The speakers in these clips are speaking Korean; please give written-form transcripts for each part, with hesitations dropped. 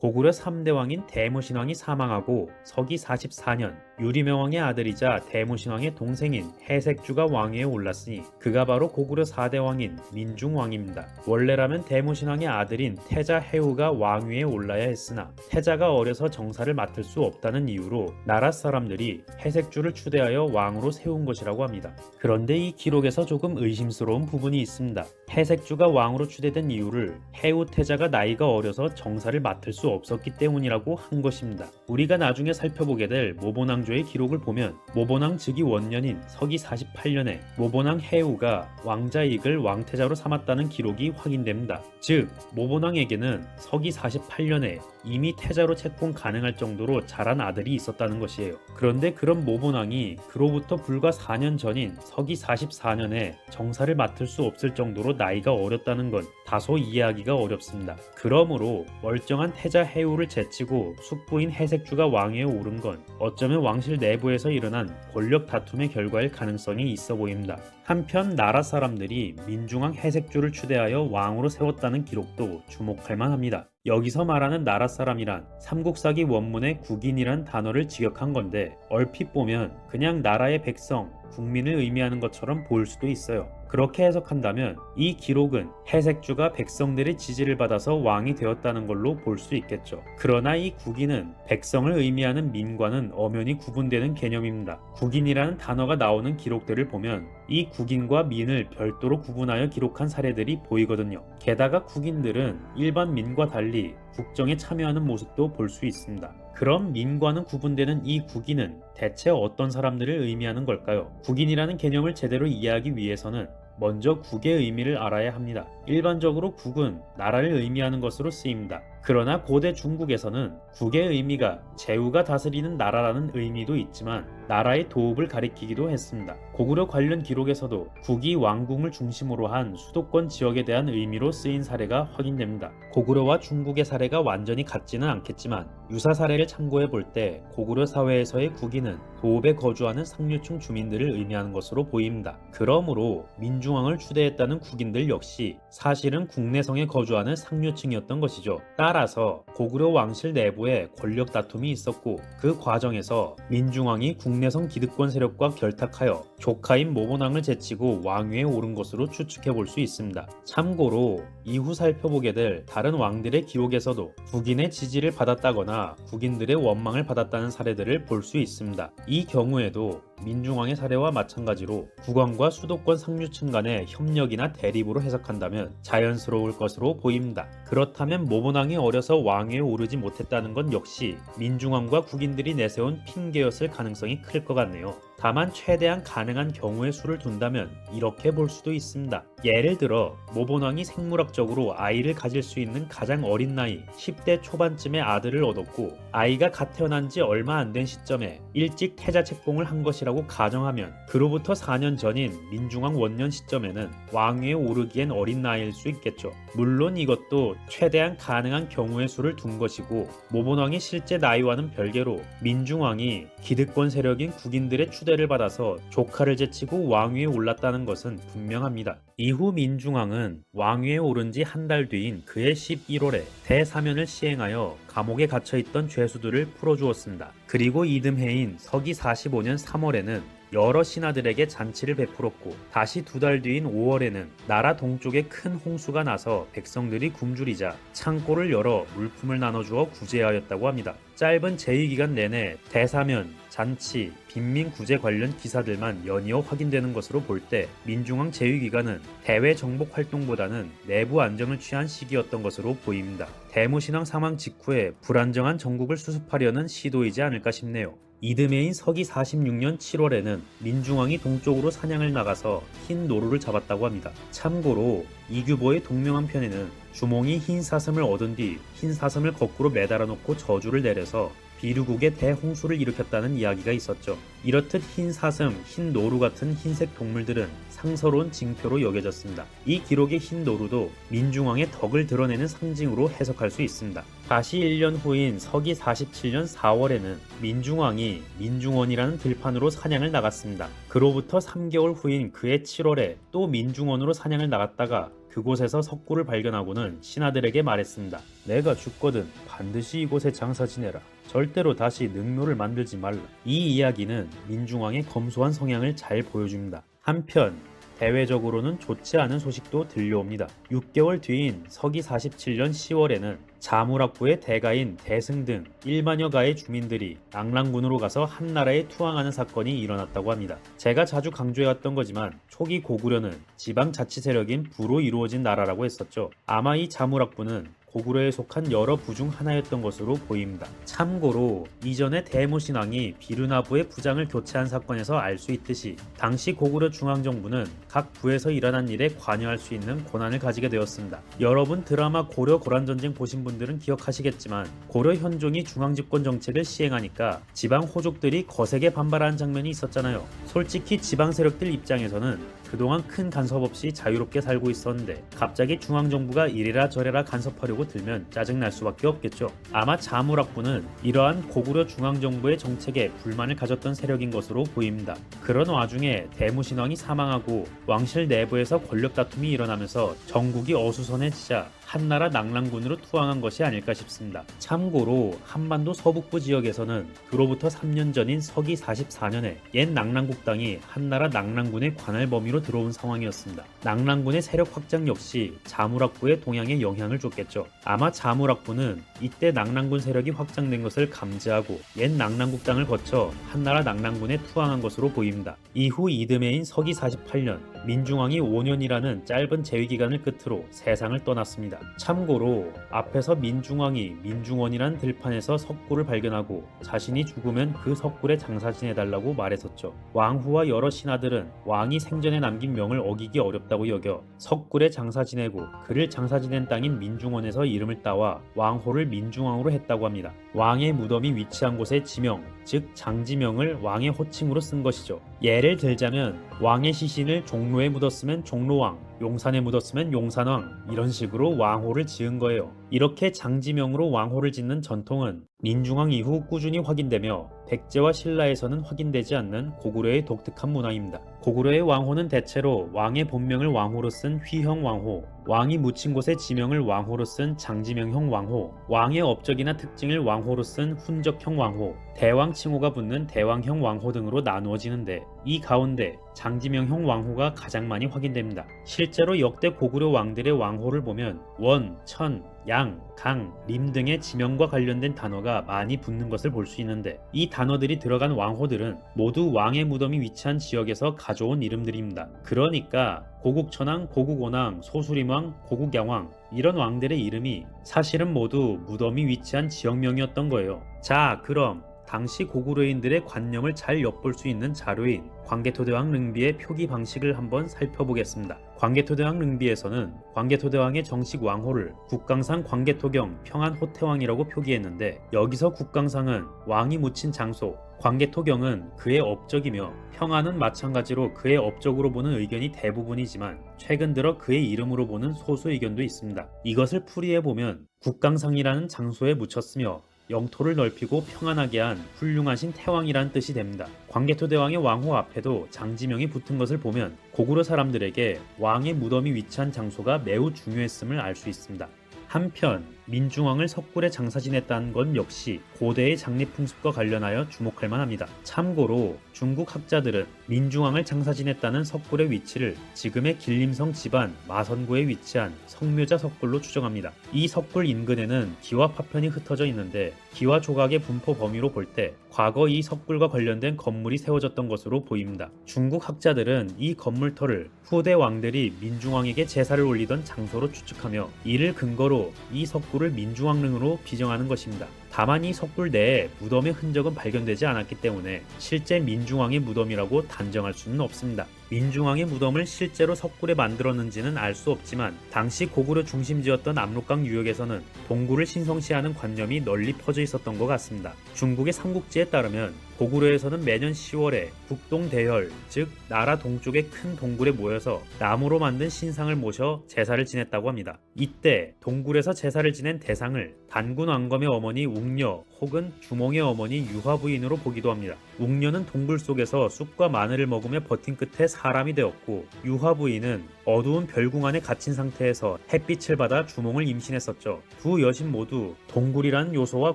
고구려 3대 왕인 대무신왕이 사망하고 서기 44년 유리명왕의 아들이자 대무신왕의 동생인 해색주가 왕위에 올랐으니 그가 바로 고구려 4대 왕인 민중왕입니다. 원래라면 대무신왕의 아들인 태자 해후가 왕위에 올라야 했으나 태자가 어려서 정사를 맡을 수 없다는 이유로 나라 사람들이 해색주를 추대하여 왕으로 세운 것이라고 합니다. 그런데 이 기록에서 조금 의심스러운 부분이 있습니다. 해색주가 왕으로 추대된 이유를 해후 태자가 나이가 어려서 정사를 맡을 수 없었기 때문이라고 한 것입니다. 우리가 나중에 살펴보게 될 모본왕조의 기록을 보면 모본왕 즉위 원년인 서기 48년에 모본왕 해후가 왕자익을 왕태자로 삼았다는 기록이 확인됩니다. 즉 모본왕에게는 서기 48년에 이미 태자로 채권 가능할 정도로 자란 아들이 있었다는 것이에요. 그런데 그런 모본왕이 그로부터 불과 4년 전인 서기 44년에 정사를 맡을 수 없을 정도로 나이가 어렸다는 건 다소 이해하기가 어렵습니다. 그러므로 멀쩡한 태자 해후를 제치고 숙부인 해색주가 왕위에 오른 건 어쩌면 왕실 내부에서 일어난 권력 다툼의 결과일 가능성이 있어 보입니다. 한편 나라 사람들이 민중왕 해색주를 추대하여 왕으로 세웠다는 기록도 주목할 만합니다. 여기서 말하는 나라 사람이란 삼국사기 원문의 국인이란 단어를 직역한 건데 얼핏 보면 그냥 나라의 백성, 국민을 의미하는 것처럼 보일 수도 있어요. 그렇게 해석한다면 이 기록은 해색주가 백성들의 지지를 받아서 왕이 되었다는 걸로 볼 수 있겠죠. 그러나 이 국인은 백성을 의미하는 민과는 엄연히 구분되는 개념입니다. 국인이라는 단어가 나오는 기록들을 보면 이 국인과 민을 별도로 구분하여 기록한 사례들이 보이거든요. 게다가 국인들은 일반 민과 달리 국정에 참여하는 모습도 볼 수 있습니다. 그럼 민과는 구분되는 이 국인은 대체 어떤 사람들을 의미하는 걸까요? 국인이라는 개념을 제대로 이해하기 위해서는 먼저 국의 의미를 알아야 합니다. 일반적으로 국은 나라를 의미하는 것으로 쓰입니다. 그러나 고대 중국에서는 국의 의미가 제후가 다스리는 나라라는 의미도 있지만 나라의 도읍을 가리키기도 했습니다. 고구려 관련 기록에서도 국이 왕궁을 중심으로 한 수도권 지역에 대한 의미로 쓰인 사례가 확인됩니다. 고구려와 중국의 사례가 완전히 같지는 않겠지만 유사 사례를 참고해 볼 때 고구려 사회에서의 국인은 도읍에 거주하는 상류층 주민들을 의미하는 것으로 보입니다. 그러므로 민중왕을 추대했다는 국인들 역시 사실은 국내성에 거주하는 상류층이었던 것이죠. 따라서 고구려 왕실 내부에 권력 다툼이 있었고 그 과정에서 민중왕이 국내성 기득권 세력과 결탁하여 조카인 모본왕을 제치고 왕위에 오른 것으로 추측해 볼 수 있습니다. 참고로 이후 살펴보게 될 다른 왕들의 기록에서도 국인의 지지를 받았다거나 국인들의 원망을 받았다는 사례들을 볼 수 있습니다. 이 경우에도 민중왕의 사례와 마찬가지로 국왕과 수도권 상류층 간의 협력이나 대립으로 해석한다면 자연스러울 것으로 보입니다. 그렇다면 모본왕이 어려서 왕위에 오르지 못했다는 건 역시 민중왕과 국인들이 내세운 핑계였을 가능성이 클 것 같네요. 다만 최대한 가능한 경우의 수를 둔다면 이렇게 볼 수도 있습니다. 예를 들어 모본왕이 생물학적으로 아이를 가질 수 있는 가장 어린 나이 10대 초반쯤에 아들을 얻었고 아이가 갓 태어난 지 얼마 안 된 시점에 일찍 태자 책봉을 한 것이라고 가정하면 그로부터 4년 전인 민중왕 원년 시점에는 왕위에 오르기엔 어린 나이일 수 있겠죠. 물론 이것도 최대한 가능한 경우의 수를 둔 것이고 모본왕의 실제 나이와는 별개로 민중왕이 기득권 세력인 국인들의 추대를 받아서 조카를 제치고 왕위에 올랐다는 것은 분명합니다. 이후 민중왕은 왕위에 오른 지 한 달 뒤인 그해 11월에 대사면을 시행하여 감옥에 갇혀있던 죄수들을 풀어주었습니다. 그리고 이듬해인 서기 45년 3월에는 여러 신하들에게 잔치를 베풀었고 다시 두 달 뒤인 5월에는 나라 동쪽에 큰 홍수가 나서 백성들이 굶주리자 창고를 열어 물품을 나눠주어 구제하였다고 합니다. 짧은 재위기간 내내 대사면, 잔치, 빈민 구제 관련 기사들만 연이어 확인되는 것으로 볼 때 민중왕 재위기간은 대외 정복 활동보다는 내부 안정을 취한 시기였던 것으로 보입니다. 대무신왕 사망 직후에 불안정한 정국을 수습하려는 시도이지 않을까 싶네요. 이듬해인 서기 46년 7월에는 민중왕이 동쪽으로 사냥을 나가서 흰 노루를 잡았다고 합니다. 참고로 이규보의 동명한 편에는 주몽이 흰 사슴을 얻은 뒤 흰 사슴을 거꾸로 매달아 놓고 저주를 내려서 비루국의 대홍수를 일으켰다는 이야기가 있었죠. 이렇듯 흰 사슴, 흰 노루 같은 흰색 동물들은 상서로운 징표로 여겨졌습니다. 이 기록의 흰 노루도 민중왕의 덕을 드러내는 상징으로 해석할 수 있습니다. 다시 1년 후인 서기 47년 4월에는 민중왕이 민중원이라는 들판으로 사냥을 나갔습니다. 그로부터 3개월 후인 그해 7월에 또 민중원으로 사냥을 나갔다가 그곳에서 석굴을 발견하고는 신하들에게 말했습니다. 내가 죽거든 반드시 이곳에 장사 지내라. 절대로 다시 능로를 만들지 말라. 이 이야기는 민중왕의 검소한 성향을 잘 보여줍니다. 한편 대외적으로는 좋지 않은 소식도 들려옵니다. 6개월 뒤인 서기 47년 10월에는 자무락부의 대가인 대승 등 1만여 가의 주민들이 낙랑군으로 가서 한나라에 투항하는 사건이 일어났다고 합니다. 제가 자주 강조해왔던 거지만 초기 고구려는 지방자치 세력인 부로 이루어진 나라라고 했었죠. 아마 이 자무락부는 고구려에 속한 여러 부 중 하나였던 것으로 보입니다. 참고로 이전에 대모신왕이 비르나부의 부장을 교체한 사건에서 알 수 있듯이 당시 고구려 중앙정부는 각 부에서 일어난 일에 관여할 수 있는 권한을 가지게 되었습니다. 여러분 드라마 고려 고란전쟁 보신 분들은 기억하시겠지만 고려 현종이 중앙집권 정책을 시행하니까 지방 호족들이 거세게 반발하는 장면이 있었잖아요. 솔직히 지방 세력들 입장에서는 그동안 큰 간섭 없이 자유롭게 살고 있었는데 갑자기 중앙정부가 이래라 저래라 간섭하려고 들면 짜증날 수밖에 없겠죠. 아마 자무락부는 이러한 고구려 중앙정부의 정책에 불만을 가졌던 세력인 것으로 보입니다. 그런 와중에 대무신왕이 사망하고 왕실 내부에서 권력 다툼이 일어나면서 정국이 어수선해지자 한나라 낙랑군으로 투항한 것이 아닐까 싶습니다. 참고로 한반도 서북부 지역에서는 그로부터 3년 전인 서기 44년에 옛 낙랑국당이 한나라 낙랑군의 관할 범위로 들어온 상황이었습니다. 낙랑군의 세력 확장 역시 자무락부의 동향에 영향을 줬겠죠. 아마 자무락부는 이때 낙랑군 세력이 확장된 것을 감지하고 옛 낙랑국당을 거쳐 한나라 낙랑군에 투항한 것으로 보입니다. 이후 이듬해인 서기 48년 민중왕이 5년이라는 짧은 재위기간을 끝으로 세상을 떠났습니다. 참고로 앞에서 민중왕이 민중원이라는 들판에서 석굴을 발견하고 자신이 죽으면 그 석굴에 장사 지내달라고 말했었죠. 왕후와 여러 신하들은 왕이 생전에 남긴 명을 어기기 어렵다고 여겨 석굴에 장사 지내고 그를 장사 지낸 땅인 민중원에서 이름을 따와 왕호를 민중왕으로 했다고 합니다. 왕의 무덤이 위치한 곳의 지명, 즉 장지명을 왕의 호칭으로 쓴 것이죠. 예를 들자면 왕의 시신을 종로에 묻었으면 종로왕, 용산에 묻었으면 용산왕, 이런 식으로 왕호를 지은 거예요. 이렇게 장지명으로 왕호를 짓는 전통은 민중왕 이후 꾸준히 확인되며 백제와 신라에서는 확인되지 않는 고구려의 독특한 문화입니다. 고구려의 왕호는 대체로 왕의 본명을 왕호로 쓴 휘형 왕호, 왕이 묻힌 곳의 지명을 왕호로 쓴 장지명형 왕호, 왕의 업적이나 특징을 왕호로 쓴 훈적형 왕호, 대왕 칭호가 붙는 대왕형 왕호 등으로 나누어지는데 이 가운데 장지명형 왕호가 가장 많이 확인됩니다. 실제로 역대 고구려 왕들의 왕호를 보면 원, 천, 양, 강, 림 등의 지명과 관련된 단어가 많이 붙는 것을 볼 수 있는데 이 단어들이 들어간 왕호들은 모두 왕의 무덤이 위치한 지역에서 가져온 이름들입니다. 그러니까 고국천왕, 고국원왕, 소수림왕, 고국양왕 이런 왕들의 이름이 사실은 모두 무덤이 위치한 지역명이었던 거예요. 자, 그럼 당시 고구려인들의 관념을 잘 엿볼 수 있는 자료인 광개토대왕 릉비의 표기 방식을 한번 살펴보겠습니다. 광개토대왕 릉비에서는 광개토대왕의 정식 왕호를 국강상 광개토경 평안호태왕이라고 표기했는데 여기서 국강상은 왕이 묻힌 장소, 광개토경은 그의 업적이며 평안은 마찬가지로 그의 업적으로 보는 의견이 대부분이지만 최근 들어 그의 이름으로 보는 소수 의견도 있습니다. 이것을 풀이해보면 국강상이라는 장소에 묻혔으며 영토를 넓히고 평안하게 한 훌륭하신 태왕이란 뜻이 됩니다. 광개토대왕의 왕호 앞에도 장지명이 붙은 것을 보면 고구려 사람들에게 왕의 무덤이 위치한 장소가 매우 중요했음을 알 수 있습니다. 한편 민중왕을 석굴에 장사 지냈다는 건 역시 고대의 장립 풍습과 관련하여 주목할 만합니다. 참고로 중국 학자들은 민중왕을 장사 지냈다는 석굴의 위치를 지금의 길림성 지반 마선구에 위치한 성묘자 석굴로 추정합니다. 이 석굴 인근에는 기와 파편이 흩어져 있는데 기와 조각의 분포 범위로 볼 때 과거 이 석굴과 관련된 건물이 세워졌던 것으로 보입니다. 중국 학자들은 이 건물터를 후대 왕들이 민중왕에게 제사를 올리던 장소로 추측하며 이를 근거로 이 석굴을 민중왕릉으로 비정하는 것입니다. 다만 이 석굴 내에 무덤의 흔적은 발견되지 않았기 때문에 실제 민중왕의 무덤이라고 단정할 수는 없습니다. 민중왕의 무덤을 실제로 석굴에 만들었는지는 알 수 없지만 당시 고구려 중심지였던 압록강 유역에서는 동굴을 신성시하는 관념이 널리 퍼져 있었던 것 같습니다. 중국의 삼국지에 따르면 고구려에서는 매년 10월에 북동대혈, 즉 나라 동쪽의 큰 동굴에 모여서 나무로 만든 신상을 모셔 제사를 지냈다고 합니다. 이때 동굴에서 제사를 지낸 대상을 단군 왕검의 어머니 웅녀 혹은 주몽의 어머니 유화 부인으로 보기도 합니다. 웅녀는 동굴 속에서 쑥과 마늘을 먹으며 버틴 끝에 사람이 되었고 유화 부인은 어두운 별궁 안에 갇힌 상태에서 햇빛을 받아 주몽을 임신했었죠. 두 여신 모두 동굴이라는 요소와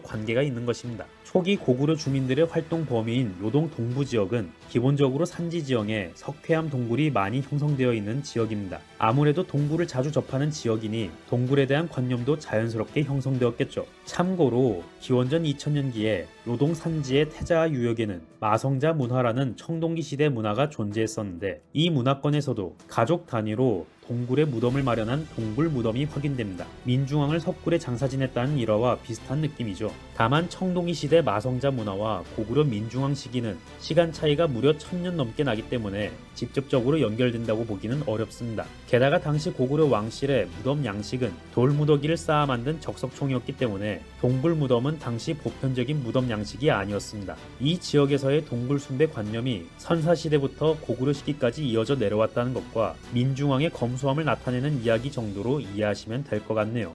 관계가 있는 것입니다. 초기 고구려 주민들의 활동 범위인 요동 동부 지역은 기본적으로 산지 지형에 석회암 동굴이 많이 형성되어 있는 지역입니다. 아무래도 동굴을 자주 접하는 지역이니 동굴에 대한 관념도 자연스럽게 형성되었겠죠. 참고로 기원전 2000년기에 요동 산지의 태자 유역에는 마성자 문화라는 청동기 시대 문화가 존재했었는데 이 문화권에서도 가족 단위로 동굴에 무덤을 마련한 동굴 무덤이 확인됩니다. 민중왕을 섭굴에 장사 지냈다는 일화와 비슷한 느낌이죠. 다만 청동기 시대 마성자 문화와 고구려 민중왕 시기는 시간 차이가 무려 1000년 넘게 나기 때문에 직접적으로 연결된다고 보기는 어렵습니다. 게다가 당시 고구려 왕실의 무덤 양식은 돌무더기를 쌓아 만든 적석총이었기 때문에 동굴 무덤은 당시 보편적인 무덤 양식이 아니었습니다. 이 지역에서의 동굴 숭배 관념이 선사시대부터 고구려 시기까지 이어져 내려왔다는 것과 민중왕의 검소함을 나타내는 이야기 정도로 이해하시면 될 것 같네요.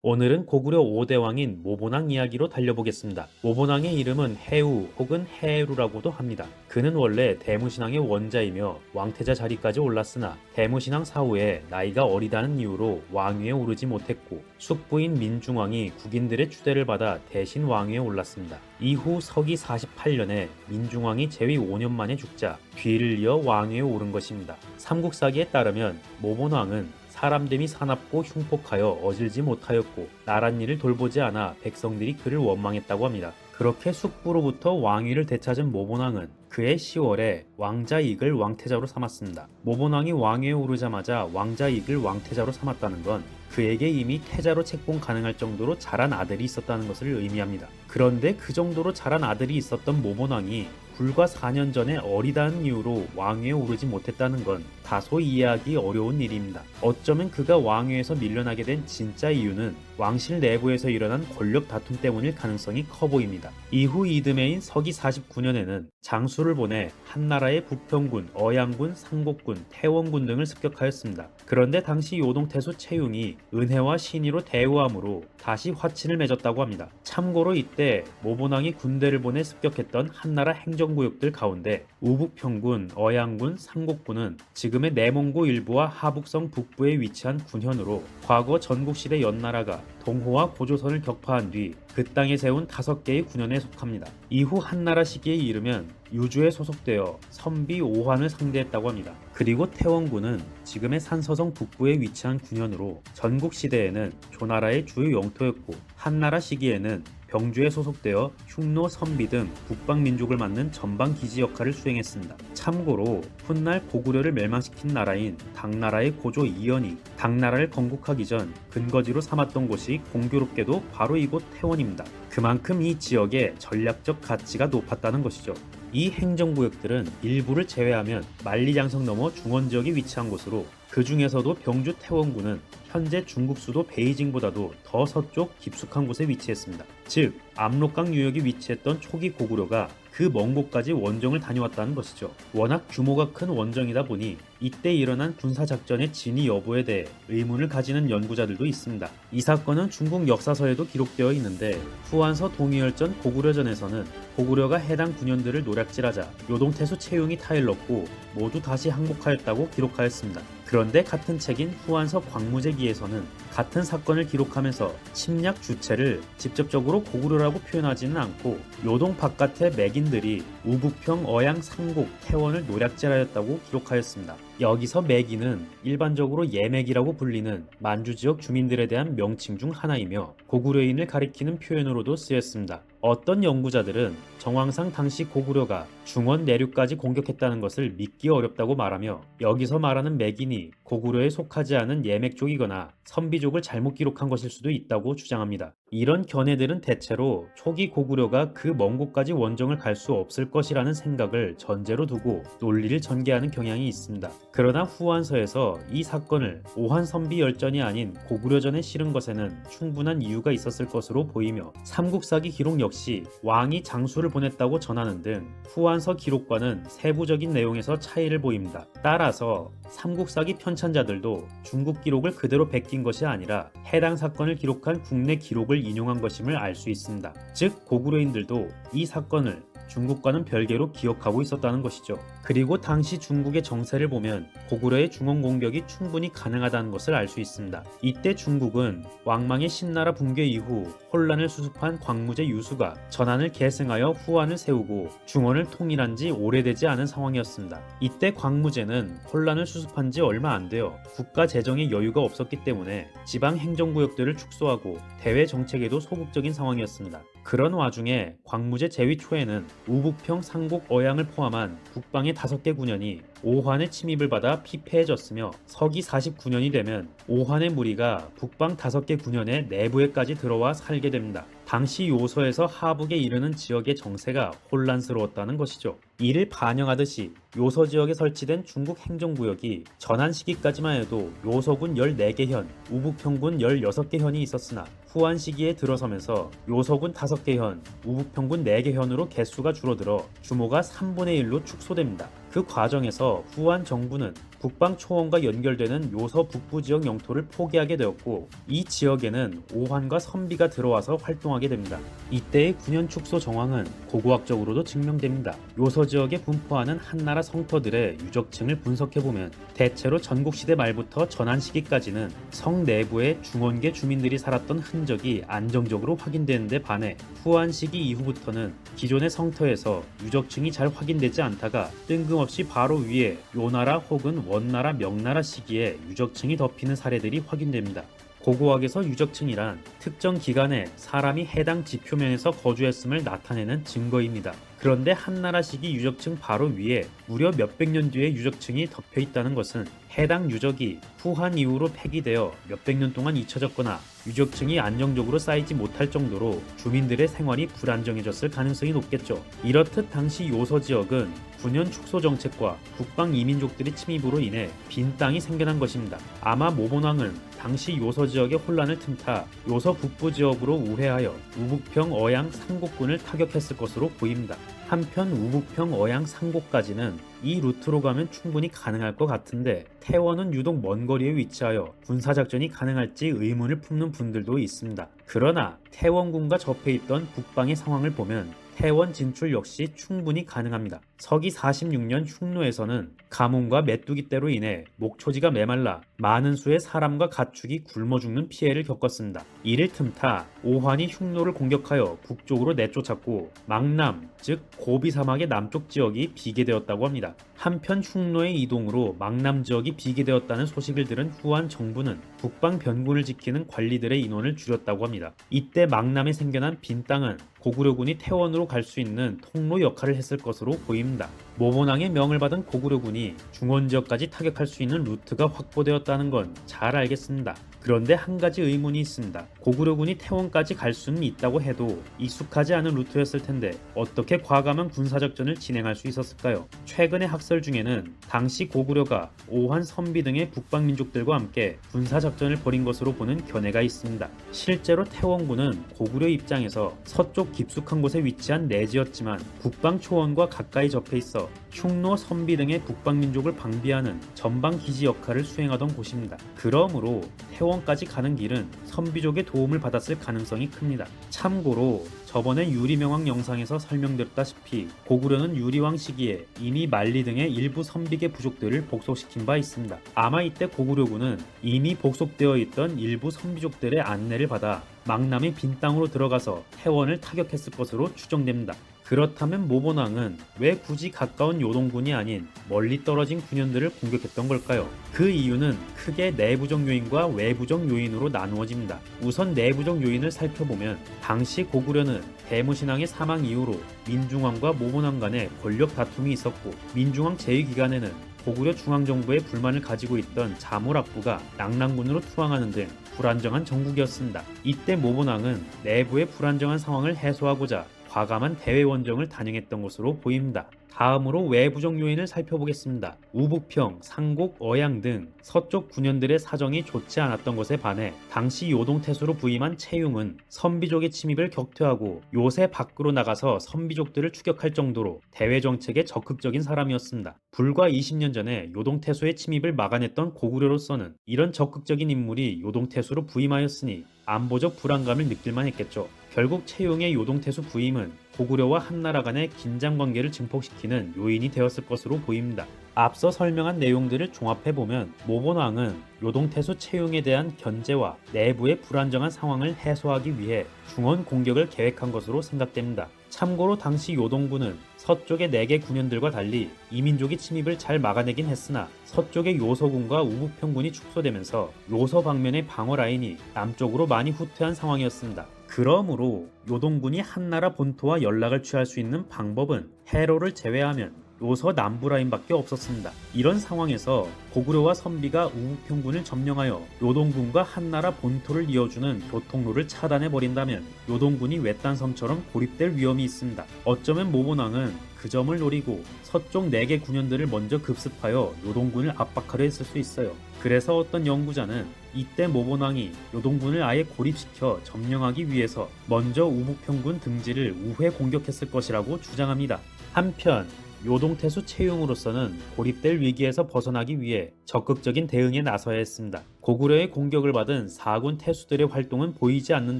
오늘은 고구려 5대 왕인 모본왕 이야기로 달려보겠습니다. 모본왕의 이름은 해우 혹은 해루라고도 합니다. 그는 원래 대무신왕의 원자이며 왕태자 자리까지 올랐으나 대무신왕 사후에 나이가 어리다는 이유로 왕위에 오르지 못했고 숙부인 민중왕이 국인들의 추대를 받아 대신 왕위에 올랐습니다. 이후 서기 48년에 민중왕이 재위 5년 만에 죽자 뒤를 이어 왕위에 오른 것입니다. 삼국사기에 따르면 모본왕은 사람됨이 사납고 흉폭하여 어질지 못하였고 나랏일을 돌보지 않아 백성들이 그를 원망했다고 합니다. 그렇게 숙부로부터 왕위를 되찾은 모본왕은 그해 10월에 왕자 이익을 왕태자로 삼았습니다. 모본왕이 왕위에 오르자마자 왕자 이익을 왕태자로 삼았다는 건 그에게 이미 태자로 책봉 가능할 정도로 자란 아들이 있었다는 것을 의미합니다. 그런데 그 정도로 자란 아들이 있었던 모본왕이 불과 4년 전에 어리다는 이유로 왕위에 오르지 못했다는 건 다소 이해하기 어려운 일입니다. 어쩌면 그가 왕위에서 밀려나게 된 진짜 이유는 왕실 내부에서 일어난 권력 다툼 때문일 가능성이 커 보입니다. 이후 이듬해인 서기 49년에는 장수를 보내 한나라의 부평군, 어양군, 상곡군, 태원군 등을 습격하였습니다. 그런데 당시 요동태수 채융이 은혜와 신의로 대우함으로 다시 화친을 맺었다고 합니다. 참고로 이때 모본왕이 군대를 보내 습격했던 한나라 행정구역들 가운데 우북평군, 어양군, 상곡군은 지금의 내몽고 일부와 하북성 북부에 위치한 군현으로 과거 전국시대 연나라가 동호와 고조선을 격파한 뒤 그 땅에 세운 5개의 군현에 속합니다. 이후 한나라 시기에 이르면 유주에 소속되어 선비 오환을 상대했다고 합니다. 그리고 태원군은 지금의 산서성 북부에 위치한 군현으로 전국시대에는 조나라의 주요 영토였고 한나라 시기에는 병주에 소속되어 흉노, 선비 등 북방민족을 맡는 전방기지 역할을 수행했습니다. 참고로 훗날 고구려를 멸망시킨 나라인 당나라의 고조 이연이 당나라를 건국하기 전 근거지로 삼았던 곳이 공교롭게도 바로 이곳 태원입니다. 그만큼 이 지역의 전략적 가치가 높았다는 것이죠. 이 행정구역들은 일부를 제외하면 만리장성 넘어 중원지역에 위치한 곳으로 그 중에서도 병주 태원군은 현재 중국 수도 베이징보다도 더 서쪽 깊숙한 곳에 위치했습니다. 즉 압록강 유역에 위치했던 초기 고구려가 그 먼 곳까지 원정을 다녀왔다는 것이죠. 워낙 규모가 큰 원정이다 보니 이때 일어난 군사작전의 진위 여부에 대해 의문을 가지는 연구자들도 있습니다. 이 사건은 중국 역사서에도 기록되어 있는데 후한서 동의열전 고구려전에서는 고구려가 해당 군현들을 노략질하자 요동태수 채용이 타일렀고 모두 다시 항복하였다고 기록하였습니다. 그런데 같은 책인 후한서 광무제기에서는 같은 사건을 기록하면서 침략 주체를 직접적으로 고구려라고 표현하지는 않고 요동 바깥의 맥인들이 우북평, 어양, 상곡, 태원을 노략질하였다고 기록하였습니다. 여기서 맥인은 일반적으로 예맥이라고 불리는 만주 지역 주민들에 대한 명칭 중 하나이며 고구려인을 가리키는 표현으로도 쓰였습니다. 어떤 연구자들은 정황상 당시 고구려가 중원 내륙까지 공격했다는 것을 믿기 어렵다고 말하며 여기서 말하는 맥인이 고구려에 속하지 않은 예맥족이거나 선비족을 잘못 기록한 것일 수도 있다고 주장합니다. 이런 견해들은 대체로 초기 고구려가 그 먼 곳까지 원정을 갈 수 없을 것이라는 생각을 전제로 두고 논리를 전개하는 경향이 있습니다. 그러나 후한서에서 이 사건을 오한선비 열전이 아닌 고구려전에 실은 것에는 충분한 이유가 있었을 것으로 보이며 삼국사기 기록 역시 왕이 장수를 보냈다고 전하는 등 후한서 기록과는 세부적인 내용에서 차이를 보입니다. 따라서 삼국사기 편찬자들도 중국 기록을 그대로 베낀 것이 아니라 해당 사건을 기록한 국내 기록을 인용한 것임을 알 수 있습니다. 즉 고구려인들도 이 사건을 중국과는 별개로 기억하고 있었다는 것이죠. 그리고 당시 중국의 정세를 보면 고구려의 중원 공격이 충분히 가능하다는 것을 알 수 있습니다. 이때 중국은 왕망의 신나라 붕괴 이후 혼란을 수습한 광무제 유수가 전한을 계승하여 후한을 세우고 중원을 통일한 지 오래되지 않은 상황이었습니다. 이때 광무제는 혼란을 수습한 지 얼마 안 되어 국가 재정에 여유가 없었기 때문에 지방 행정구역들을 축소하고 대외 정책에도 소극적인 상황이었습니다. 그런 와중에 광무제 재위 초에는 우북평, 상곡, 어양을 포함한 북방의 5개 군현이 오환의 침입을 받아 피폐해졌으며 서기 49년이 되면 오환의 무리가 북방 5개 군현의 내부에까지 들어와 살게 됩니다. 당시 요서에서 하북에 이르는 지역의 정세가 혼란스러웠다는 것이죠. 이를 반영하듯이 요서 지역에 설치된 중국 행정구역이 전한 시기까지만 해도 요서군 14개 현, 우북평군 16개 현이 있었으나 후한 시기에 들어서면서 요서군 5개 현, 우북평군 4개 현으로 개수가 줄어들어 규모가 3분의 1로 축소됩니다. 그 과정에서 후한 정부는 북방 초원과 연결되는 요서 북부 지역 영토를 포기하게 되었고 이 지역에는 오환과 선비가 들어와서 활동하게 됩니다. 이때의 군현 축소 정황은 고고학적으로도 증명됩니다. 요서 지역에 분포하는 한나라 성터들의 유적층을 분석해보면 대체로 전국시대 말부터 전한 시기까지는 성 내부에 중원계 주민들이 살았던 흔적이 안정적으로 확인되는 데 반해 후한 시기 이후부터는 기존의 성터에서 유적층이 잘 확인되지 않다가 뜬금없이 바로 위에 요나라 혹은 원나라, 명나라 시기에 유적층이 덮이는 사례들이 확인됩니다. 고고학에서 유적층이란 특정 기간에 사람이 해당 지표면에서 거주했음을 나타내는 증거입니다. 그런데 한나라 시기 유적층 바로 위에 무려 몇백 년 뒤의 유적층이 덮여 있다는 것은 해당 유적이 후한 이후로 폐기되어 몇백 년 동안 잊혀졌거나 유적층이 안정적으로 쌓이지 못할 정도로 주민들의 생활이 불안정해졌을 가능성이 높겠죠. 이렇듯 당시 요서 지역은 군현 축소 정책과 북방 이민족들의 침입으로 인해 빈 땅이 생겨난 것입니다. 아마 모본왕은 당시 요서 지역의 혼란을 틈타 요서 북부 지역으로 우회하여 우북평, 어양, 상곡군을 타격했을 것으로 보입니다. 한편 우북평, 어양, 상곡까지는 이 루트로 가면 충분히 가능할 것 같은데 태원은 유독 먼 거리에 위치하여 군사작전이 가능할지 의문을 품는 분들도 있습니다. 그러나 태원군과 접해 있던 북방의 상황을 보면 태원 진출 역시 충분히 가능합니다. 서기 46년 흉노에서는 가뭄과 메뚜기 떼로 인해 목초지가 메말라 많은 수의 사람과 가축이 굶어 죽는 피해를 겪었습니다. 이를 틈타 오환이 흉노를 공격하여 북쪽으로 내쫓았고 망남, 즉 고비 사막의 남쪽 지역이 비계되었다고 합니다. 한편 흉노의 이동으로 망남 지역이 비계되었다는 소식을 들은 후한 정부는 북방 변군을 지키는 관리들의 인원을 줄였다고 합니다. 이때 망남에 생겨난 빈 땅은 고구려군이 태원으로 갈 수 있는 통로 역할을 했을 것으로 보입니다. 모본왕의 명을 받은 고구려군이 중원 지역까지 타격할 수 있는 루트가 확보되었다는 건 잘 알겠습니다. 그런데 한 가지 의문이 있습니다. 고구려군이 태원까지 갈 수는 있다고 해도 익숙하지 않은 루트였을 텐데 어떻게 과감한 군사작전을 진행할 수 있었을까요? 최근의 학설 중에는 당시 고구려가 오한, 선비 등의 북방 민족들과 함께 군사작전을 벌인 것으로 보는 견해가 있습니다. 실제로 태원군은 고구려 입장에서 서쪽 깊숙한 곳에 위치한 내지였지만 북방 초원과 가까이 접해 있어 흉노, 선비 등의 북방 민족을 방비하는 전방 기지 역할을 수행하던 곳입니다. 그러므로 태원까지 가는 길은 선비족의 도움을 받았을 가능성이 큽니다. 참고로 저번에 유리명왕 영상에서 설명드렸다시피 고구려는 유리왕 시기에 이미 만리 등의 일부 선비계 부족들을 복속시킨 바 있습니다. 아마 이때 고구려군은 이미 복속되어 있던 일부 선비족들의 안내를 받아 망남의 빈 땅으로 들어가서 태원을 타격했을 것으로 추정됩니다. 그렇다면 모본왕은 왜 굳이 가까운 요동군이 아닌 멀리 떨어진 군현들을 공격했던 걸까요? 그 이유는 크게 내부적 요인과 외부적 요인으로 나누어집니다. 우선 내부적 요인을 살펴보면 당시 고구려는 대무신왕의 사망 이후로 민중왕과 모본왕 간의 권력 다툼이 있었고 민중왕 재위 기간에는 고구려 중앙정부에 불만을 가지고 있던 자몰악부가 낙랑군으로 투항하는 등 불안정한 정국이었습니다. 이때 모본왕은 내부의 불안정한 상황을 해소하고자 과감한 대외원정을 단행했던 것으로 보입니다. 다음으로 외부적 요인을 살펴보겠습니다. 우북평, 상곡, 어양 등 서쪽 군현들의 사정이 좋지 않았던 것에 반해 당시 요동태수로 부임한 채융은 선비족의 침입을 격퇴하고 요새 밖으로 나가서 선비족들을 추격할 정도로 대외정책에 적극적인 사람이었습니다. 불과 20년 전에 요동태수의 침입을 막아냈던 고구려로서는 이런 적극적인 인물이 요동태수로 부임하였으니 안보적 불안감을 느낄만 했겠죠. 결국 채용의 요동태수 부임은 고구려와 한나라 간의 긴장 관계를 증폭시키는 요인이 되었을 것으로 보입니다. 앞서 설명한 내용들을 종합해보면 모본왕은 요동태수 채용에 대한 견제와 내부의 불안정한 상황을 해소하기 위해 중원 공격을 계획한 것으로 생각됩니다. 참고로 당시 요동군은 서쪽의 4개 군현들과 달리 이민족이 침입을 잘 막아내긴 했으나 서쪽의 요서군과 우북평군이 축소되면서 요서 방면의 방어 라인이 남쪽으로 많이 후퇴한 상황이었습니다. 그러므로 요동군이 한나라 본토와 연락을 취할 수 있는 방법은 해로를 제외하면 요서 남부 라인밖에 없었습니다. 이런 상황에서 고구려와 선비가 우북평군을 점령하여 요동군과 한나라 본토를 이어주는 교통로를 차단해버린다면 요동군이 외딴섬처럼 고립될 위험이 있습니다. 어쩌면 모본왕은 그 점을 노리고 서쪽 4개 군현들을 먼저 급습하여 요동군을 압박하려 했을 수 있어요. 그래서 어떤 연구자는 이때 모본왕이 요동군을 아예 고립시켜 점령하기 위해서 먼저 우북평군 등지를 우회 공격했을 것이라고 주장합니다. 한편 요동태수 채용으로서는 고립될 위기에서 벗어나기 위해 적극적인 대응에 나서야 했습니다. 고구려의 공격을 받은 4군 태수들의 활동은 보이지 않는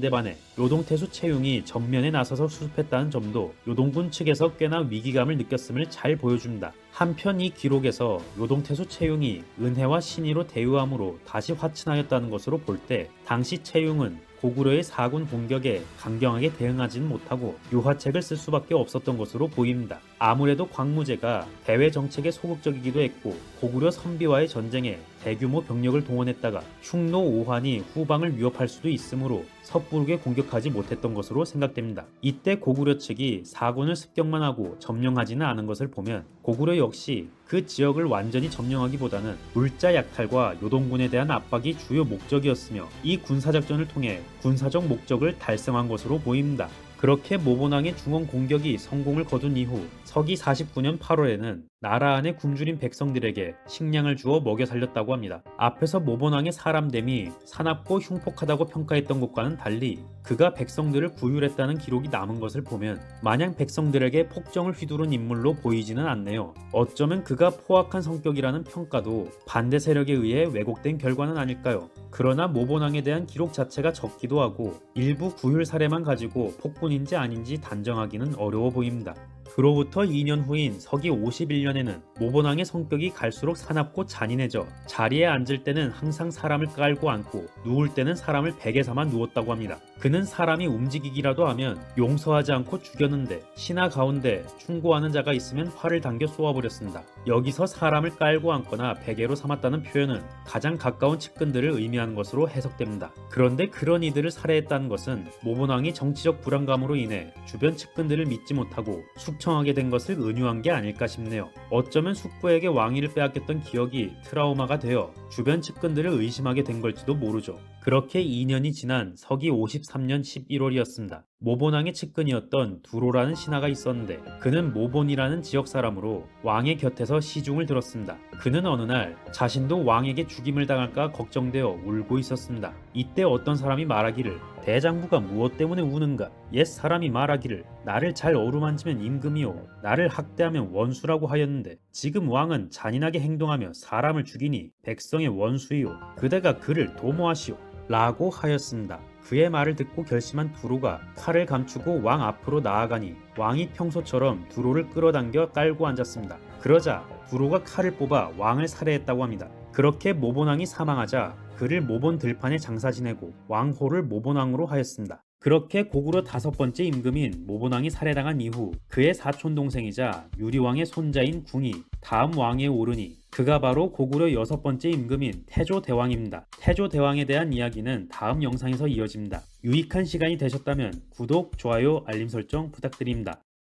데 반해 요동태수 채용이 전면에 나서서 수습했다는 점도 요동군 측에서 꽤나 위기감을 느꼈음을 잘 보여줍니다. 한편 이 기록에서 요동태수 채용이 은혜와 신의로 대우함으로 다시 화친하였다는 것으로 볼 때 당시 채용은 고구려의 4군 공격에 강경하게 대응하지는 못하고 유화책을 쓸 수밖에 없었던 것으로 보입니다. 아무래도 광무제가 대외 정책에 소극적이기도 했고 고구려 선비와의 전쟁에 대규모 병력을 동원했다가 흉노 오환이 후방을 위협할 수도 있으므로 섣부르게 공격하지 못했던 것으로 생각됩니다. 이때 고구려 측이 4군을 습격만 하고 점령하지는 않은 것을 보면 고구려 역시 그 지역을 완전히 점령하기보다는 물자 약탈과 요동군에 대한 압박이 주요 목적이었으며 이 군사작전을 통해 군사적 목적을 달성한 것으로 보입니다. 그렇게 모본왕의 중원 공격이 성공을 거둔 이후 서기 49년 8월에는 나라 안의 굶주린 백성들에게 식량을 주어 먹여 살렸다고 합니다. 앞에서 모본왕의 사람됨이 사납고 흉폭하다고 평가했던 것과는 달리 그가 백성들을 구휼했다는 기록이 남은 것을 보면 마냥 백성들에게 폭정을 휘두른 인물로 보이지는 않네요. 어쩌면 그가 포악한 성격이라는 평가도 반대 세력에 의해 왜곡된 결과는 아닐까요? 그러나 모본왕에 대한 기록 자체가 적기도 하고 일부 구휼 사례만 가지고 폭군인지 아닌지 단정하기는 어려워 보입니다. 그로부터 2년 후인 서기 51년에는 모본왕의 성격이 갈수록 사납고 잔인해져 자리에 앉을 때는 항상 사람을 깔고 앉고 누울 때는 사람을 베개 삼아 누웠다고 합니다. 그는 사람이 움직이기라도 하면 용서하지 않고 죽였는데 신하 가운데 충고하는 자가 있으면 활을 당겨 쏘아버렸습니다. 여기서 사람을 깔고 앉거나 베개로 삼았다는 표현은 가장 가까운 측근들을 의미하는 것으로 해석됩니다. 그런데 그런 이들을 살해했다는 것은 모본왕이 정치적 불안감으로 인해 주변 측근들을 믿지 못하고 숙청하게 된 것을 은유한 게 아닐까 싶네요. 어쩌면 숙부에게 왕위를 빼앗겼던 기억이 트라우마가 되어 주변 측근들을 의심하게 된 걸지도 모르죠. 그렇게 2년이 지난 서기 53년 11월이었습니다. 모본왕의 측근이었던 두로라는 신하가 있었는데 그는 모본이라는 지역 사람으로 왕의 곁에서 시중을 들었습니다. 그는 어느 날 자신도 왕에게 죽임을 당할까 걱정되어 울고 있었습니다. 이때 어떤 사람이 말하기를 대장부가 무엇 때문에 우는가? 옛 사람이 말하기를 나를 잘 어루만지면 임금이요 나를 학대하면 원수라고 하였는데 지금 왕은 잔인하게 행동하며 사람을 죽이니 백성의 원수이요 그대가 그를 도모하시오 라고 하였습니다. 그의 말을 듣고 결심한 두로가 칼을 감추고 왕 앞으로 나아가니 왕이 평소처럼 두로를 끌어당겨 깔고 앉았습니다. 그러자 두로가 칼을 뽑아 왕을 살해했다고 합니다. 그렇게 모본왕이 사망하자 그를 모본 들판에 장사 지내고 왕호를 모본왕으로 하였습니다. 그렇게 고구려 5번째 임금인 모본왕이 살해당한 이후 그의 사촌 동생이자 유리왕의 손자인 궁이 다음 왕에 오르니 그가 바로 고구려 6번째 임금인 태조대왕입니다. 태조대왕에 대한 이야기는 다음 영상에서 이어집니다. 유익한 시간이 되셨다면 구독, 좋아요, 알림 설정 부탁드립니다.